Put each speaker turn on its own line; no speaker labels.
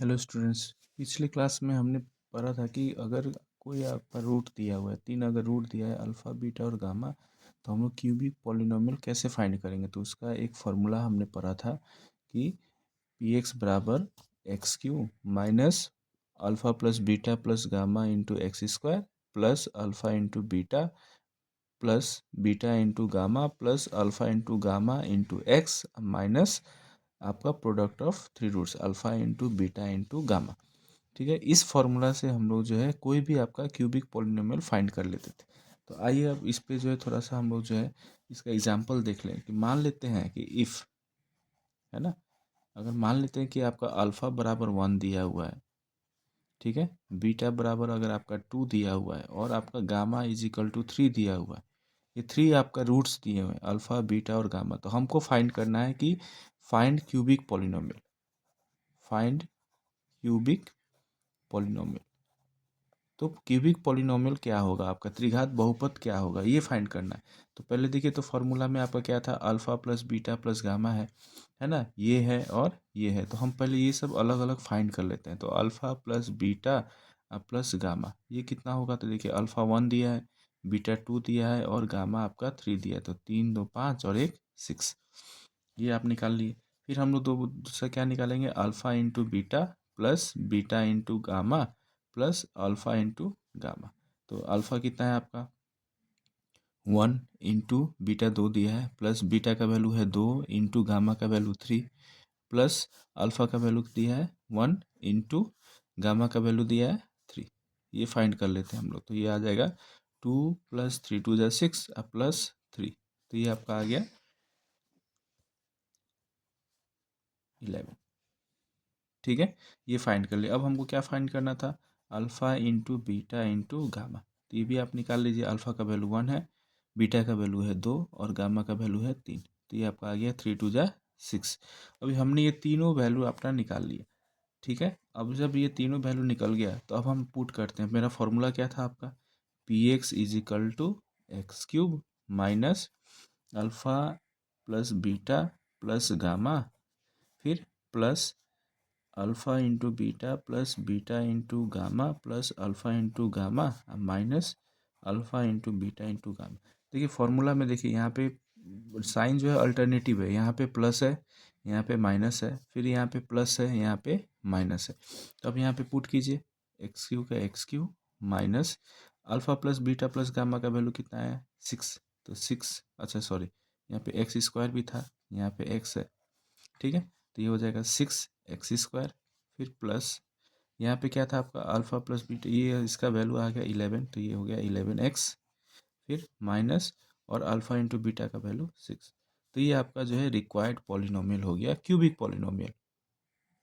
Hello students. पिछले class में हमने पढ़ा था कि अगर कोई आपका रूट दिया हुआ है, तीन अगर रूट दिया है अल्फ़ा बीटा और गामा, तो हम लोग क्यूबिक पॉलिनोमियल कैसे फाइंड करेंगे। तो उसका एक फार्मूला हमने पढ़ा था कि पी एक्स बराबर X cube minus alpha plus beta plus gamma into X square plus alpha into beta plus beta into gamma plus alpha into gamma into X minus आपका product of three roots alpha into beta into gamma. ठीक है, इस formula से हम लोग जो है कोई भी आपका क्यूबिक पॉलिनोमियल फाइंड कर लेते थे। तो आइए अब इस पे जो है थोड़ा सा हम लोग जो है इसका एग्जांपल देख लें कि मान लेते हैं कि इफ़, है ना, अगर मान लेते हैं कि आपका अल्फ़ा बराबर 1 दिया हुआ है, ठीक है, बीटा बराबर अगर आपका 2 दिया हुआ है और आपका गामा इज इक्वल टू 3 दिया हुआ है, ये 3 आपका रूट्स दिए हुए हैं अल्फ़ा बीटा और गामा। तो हमको फाइंड करना है कि find cubic polynomial, find cubic polynomial. तो क्यूबिक पॉलिनोमियल क्या होगा, आपका त्रिघात बहुपद क्या होगा, ये फाइंड करना है। तो पहले देखिए, तो फार्मूला में आपका क्या था, alpha plus beta plus gamma है ना, ये है और ये है। तो हम पहले ये सब अलग अलग फाइंड कर लेते हैं। तो alpha plus beta plus gamma ये कितना होगा, तो देखिए अल्फ़ा 1 दिया है, बीटा 2 दिया है और गामा आपका 3 दिया है। तो 3 2 5 और 1 6, ये आप निकाल लिए। फिर हम लोग दूसरा क्या निकालेंगे, alpha into beta plus beta into gamma plus alpha into gamma. तो अल्फ़ा कितना है आपका 1 इंटू बीटा 2 दिया है प्लस बीटा का वैल्यू है 2 इंटू गामा का वैल्यू 3 प्लस अल्फ़ा का वैल्यू दिया है 1 इंटू गामा का वैल्यू दिया है 3। ये फाइंड कर लेते हैं हम लोग। तो ये आ जाएगा 2 प्लस 3 2 ज़ा 6 प्लस 3, तो ये आपका आ गया 11। ठीक है, ये फाइंड कर लिया। अब हमको क्या फाइंड करना था, alpha into beta into gamma. तो ये भी आप निकाल लीजिए, अल्फ़ा का वैल्यू 1 है, बीटा का वैल्यू है 2 और गामा का वैल्यू है 3। तो ये आपका आ गया 3 2 ज़ा 6। अभी हमने ये तीनों वैल्यू अपना निकाल लिया। ठीक है, अब जब ये तीनों वैल्यू निकल गया तो अब हम पुट करते हैं। मेरा फॉर्मूला क्या था आपका, P X is equal to X cube minus alpha plus beta plus gamma, फिर plus alpha into beta plus beta into gamma plus alpha into gamma minus alpha into beta into gamma. देखिए formula में देखिए यहाँ पे sign जो है alternative है, यहाँ पे प्लस है, यहाँ पे माइनस है, फिर यहाँ पे प्लस है, यहाँ पे माइनस है। तो अब यहाँ पे पुट कीजिए, एक्स क्यू का x cube minus alpha plus beta plus gamma का वैल्यू कितना है 6। तो 6, अच्छा सॉरी, यहाँ पे एक्स स्क्वायर भी था, यहाँ पे एक्स है। ठीक है, तो ये हो जाएगा 6 एक्स स्क्वायर, फिर प्लस यहाँ पे क्या था आपका अल्फ़ा प्लस बीटा, ये इसका वैल्यू आ गया 11, तो ये हो गया 11 एक्स, फिर माइनस और अल्फ़ा इंटू बीटा का वैल्यू 6। तो ये आपका जो है रिक्वायर्ड पॉलिनोमियल हो गया, क्यूबिक पॉलिनोमियल।